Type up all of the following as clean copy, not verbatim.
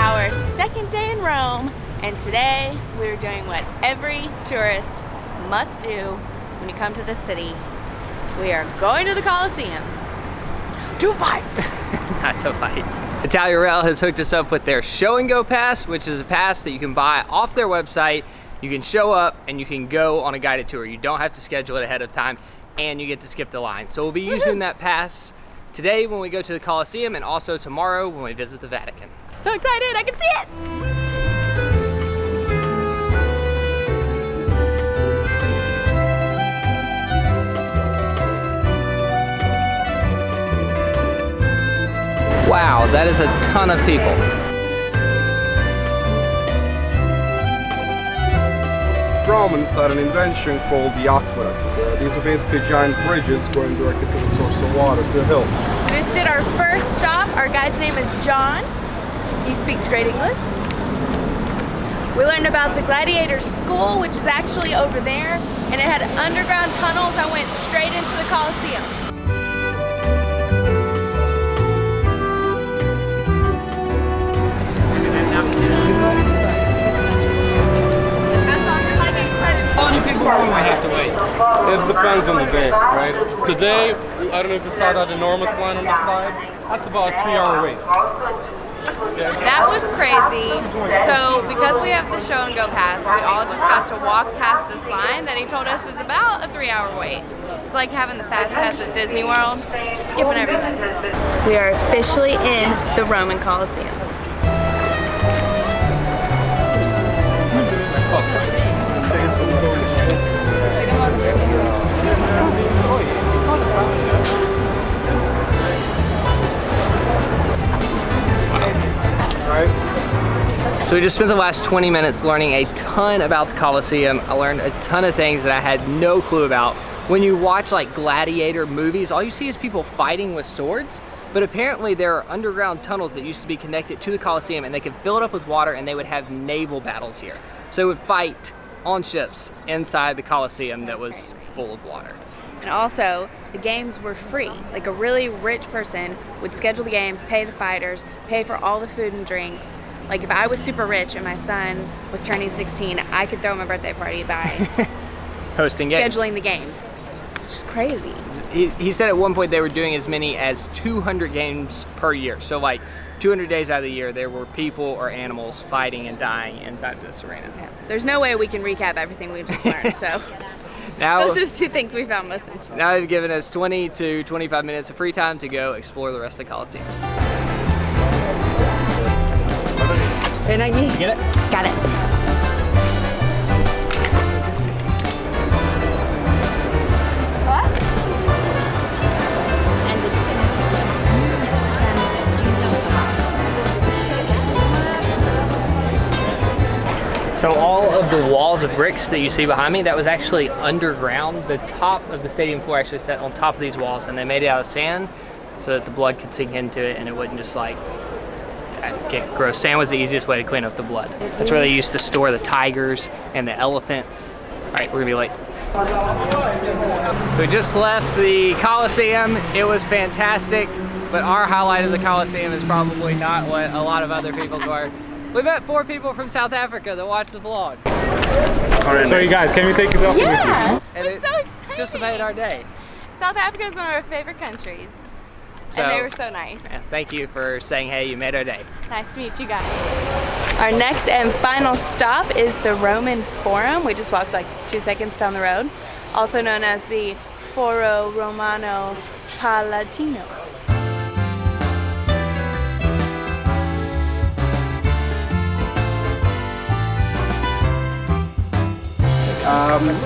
our second day in Rome, and today we're doing what every tourist must do when you come to the city. We are going to the Colosseum to fight. Not to fight. Italia Rail has hooked us up with their Show and Go Pass, which is a pass that you can buy off their website. You can show up and you can go on a guided tour. You don't have to schedule it ahead of time, and you get to skip the line. So we'll be using that pass today when we go to the Colosseum, and also tomorrow when we visit the Vatican. So excited, I can see it! Wow, that is a ton of people. Romans had an invention called the aqueducts. These are basically giant bridges going directly to the source of water, to the hill. We just did our first stop. Our guide's name is John. He speaks great English. We learned about the Gladiator School, which is actually over there, and it had underground tunnels that went straight into the Colosseum. How many people do we have to wait? It depends on the day, right? Today, I don't know if you saw that enormous line on the side. That's about a 3-hour wait. That was crazy. So because we have the Show and Go Pass, we all just got to walk past this line that he told us is about a 3-hour wait. It's like having the fast pass at Disney World, just skipping everything. We are officially in the Roman Colosseum. So we just spent the last 20 minutes learning a ton about the Colosseum. I learned a ton of things that I had no clue about. When you watch like gladiator movies, all you see is people fighting with swords, but apparently there are underground tunnels that used to be connected to the Colosseum, and they could fill it up with water and they would have naval battles here. So they would fight on ships inside the Colosseum that was full of water. And also, the games were free. Like a really rich person would schedule the games, pay the fighters, pay for all the food and drinks. Like if I was super rich and my son was turning 16, I could throw him a birthday party by hosting games. Scheduling the games. It's just crazy. He said at one point they were doing as many as 200 games per year. So like 200 days out of the year, there were people or animals fighting and dying inside of this arena. Yeah. There's no way we can recap everything we just learned, so now, those are just two things we found most interesting. Now they've given us 20 to 25 minutes of free time to go explore the rest of the Colosseum. You get it? Got it. What? So all of the walls of bricks that you see behind me, that was actually underground. The top of the stadium floor actually sat on top of these walls, and they made it out of sand so that the blood could sink into it and it wouldn't just like get gross. Sand was the easiest way to clean up the blood. That's where they used to store the tigers and the elephants. All right, we're gonna be late. So we just left the Colosseum. It was fantastic, but our highlight of the Colosseum is probably not what a lot of other people's were. We met 4 people from South Africa that watched the vlog. So you guys, can we take a selfie with you? Yeah, And it's so exciting. Just made our day. South Africa is one of our favorite countries. So, and they were so nice. Yeah, thank you for saying, hey, you made our day. Nice to meet you guys. Our next and final stop is the Roman Forum. We just walked like 2 seconds down the road. Also known as the Foro Romano Palatino.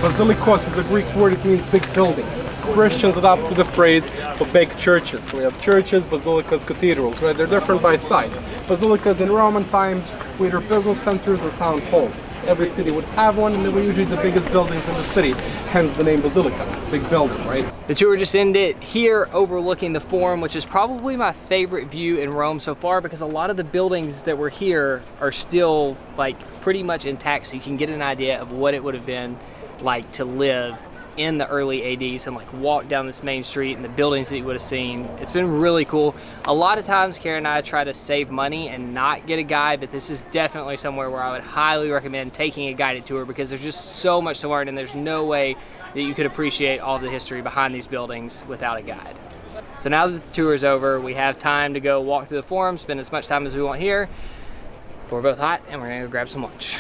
Basilikos is a Greek word, it means big building. Christians adopted the phrase for big churches. So we have churches, basilicas, cathedrals, right? They're different by size. Basilicas in Roman times were either business centers or town halls. Every city would have one, and they were usually the biggest buildings in the city, hence the name Basilica, big building, right? The tour just ended here overlooking the Forum, which is probably my favorite view in Rome so far, because a lot of the buildings that were here are still like pretty much intact, so you can get an idea of what it would have been like to live in the early 80s and like walk down this main street and the buildings that you would have seen. It's been really cool. A lot of times Karen and I try to save money and not get a guide, but this is definitely somewhere where I would highly recommend taking a guided tour because there's just so much to learn and there's no way that you could appreciate all the history behind these buildings without a guide. So now that the tour is over, we have time to go walk through the Forum, spend as much time as we want here. But we're both hot and we're gonna go grab some lunch.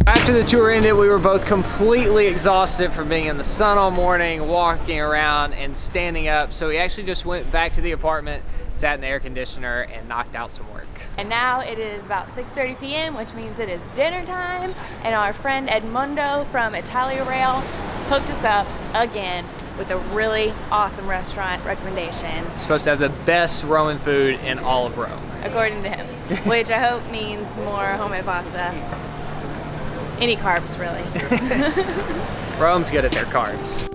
After the tour ended, we were both completely exhausted from being in the sun all morning, walking around and standing up. So we actually just went back to the apartment, sat in the air conditioner and knocked out some work. And now it is about 6:30 p.m., which means it is dinner time. And our friend Edmundo from Italia Rail hooked us up again with a really awesome restaurant recommendation. It's supposed to have the best Roman food in all of Rome. According to him, which I hope means more homemade pasta. Any carbs, really. Rome's good at their carbs.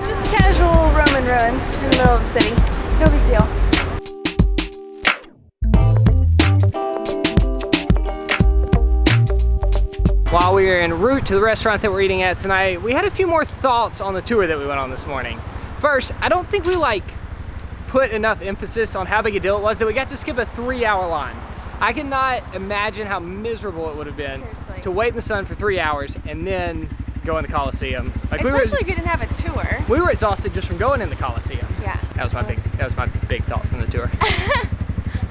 Just casual Roman ruins in the middle of the city. No big deal. While we were en route to the restaurant that we're eating at tonight, we had a few more thoughts on the tour that we went on this morning. First, I don't think we put enough emphasis on how big a deal it was that we got to skip a 3-hour line. I cannot imagine how miserable it would have been to wait in the sun for 3 hours and then go in the Colosseum. Especially if you didn't have a tour. We were exhausted just from going in the Colosseum. Yeah. That was my big thought from the tour.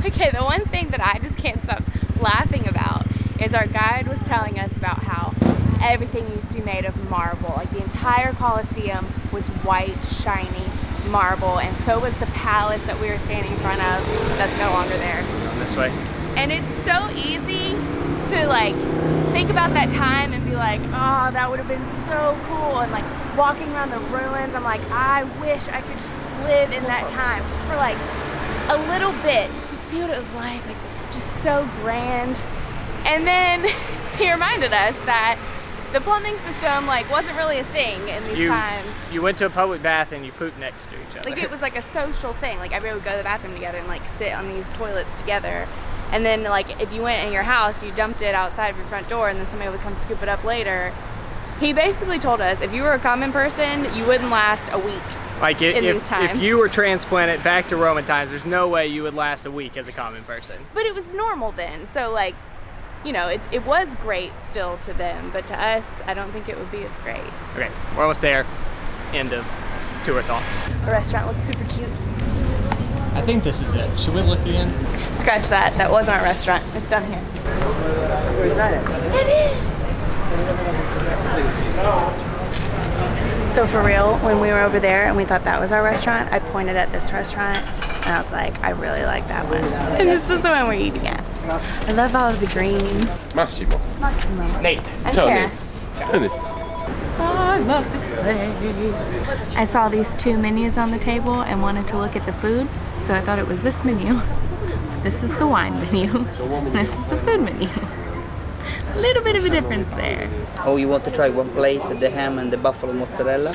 Okay, the one thing that I just can't stop laughing about is our guide was telling us about how everything used to be made of marble. Like the entire Colosseum was white, shiny marble, and so was the palace that we were standing in front of that's no longer there. This way. And it's so easy to think about that time and be like, oh, that would have been so cool. And walking around the ruins, I'm like, I wish I could just live in that time just for a little bit, just to see what it was like just so grand. And then he reminded us that the plumbing system wasn't really a thing in these times. You went to a public bath and you pooped next to each other. It was a social thing. Everybody would go to the bathroom together and sit on these toilets together. And then if you went in your house, you dumped it outside of your front door and then somebody would come scoop it up later. He basically told us if you were a common person, you wouldn't last a week. If you were transplanted back to Roman times, there's no way you would last a week as a common person. But it was normal then. So it was great still to them, but to us, I don't think it would be as great. Okay, we're almost there. End of tour thoughts. The restaurant looks super cute. I think this is it. Should we look again? Scratch that. That wasn't our restaurant. It's down here. Where's that at? It is. So for real, when we were over there and we thought that was our restaurant, I pointed at this restaurant and I was like, I really like that one. And this is the one we're eating at. I love all of the green. Massimo. Nate. I'm Ciao, Kara. Nate. I love this place. I saw these two menus on the table and wanted to look at the food, so I thought it was this menu. This is the wine menu. This is the food menu. A little bit of a difference there. Oh, you want to try one plate, the ham and the buffalo mozzarella?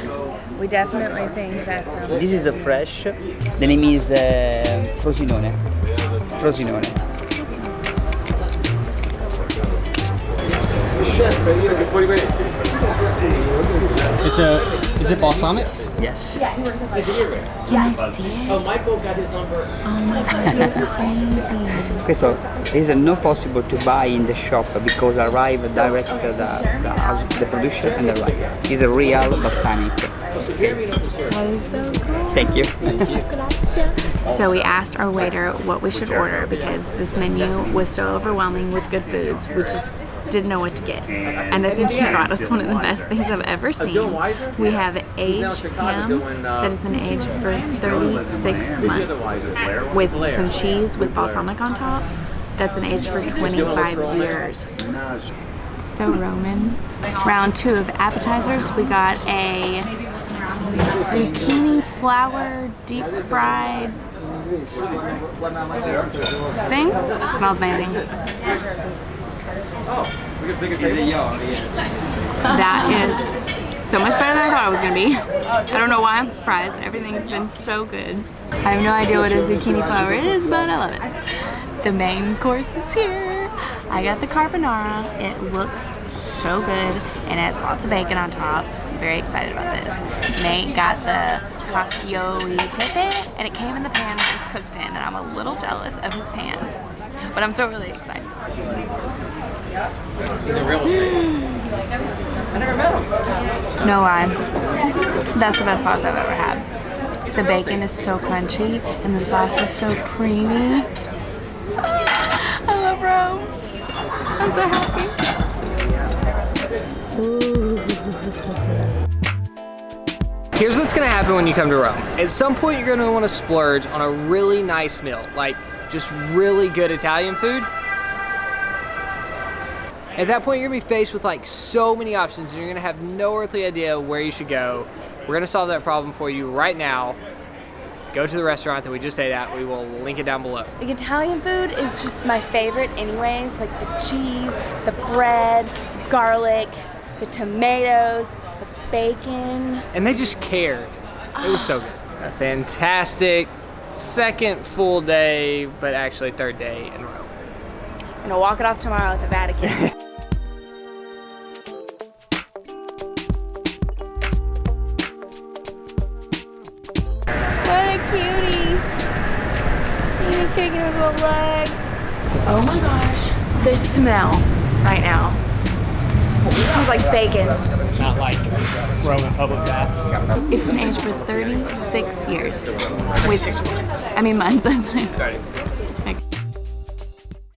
We definitely think that's This is a fresh. The name is Frosinone. Frosinone. Is it balsamic? Yes. Can I see it? Oh, Michael got his number. Oh my gosh, that's crazy. Questo is not possible to buy in the shop because arrive direct the production and arrive. It's a real balsamic. That is so cool. Thank you. So we asked our waiter what we should order because this menu was so overwhelming with good foods. We just didn't know what to get. And I think he brought us one of the best things I've ever seen. We have aged ham that has been aged for 36 months with some cheese with balsamic on top. that's been aged for 25 years. So Roman. Round 2 of appetizers. We got a zucchini flour deep fried thing. It smells amazing. That is so much better than I thought it was gonna be. I don't know why I'm surprised. Everything's been so good. I have no idea what a zucchini flour is, but I love it. The main course is here. I got the carbonara. It looks so good, and it has lots of bacon on top. I'm very excited about this. Nate got the cacio e pepe, and it came in the pan it was cooked in, and I'm a little jealous of his pan, but I'm still really excited. No lie, that's the best pasta I've ever had. The bacon is so crunchy, and the sauce is so creamy. I love Rome. I'm so happy. Here's what's gonna happen when you come to Rome. At some point, you're gonna wanna splurge on a really nice meal, like just really good Italian food. At that point, you're gonna be faced with like so many options and you're gonna have no earthly idea where you should go. We're gonna solve that problem for you right now. Go to the restaurant that we just ate at. We will link it down below. Like Italian food is just my favorite anyways. Like the cheese, the bread, the garlic, the tomatoes, the bacon. And they just cared. It was so good. A fantastic second full day, but actually third day in Rome. I'm gonna walk it off tomorrow at the Vatican. What a cutie! He's kicking his little legs. Oh my gosh. The smell right now. It smells like bacon. Not like Roman public baths. It's been aged for 36 years. 36 months. I mean months, that's what Sorry.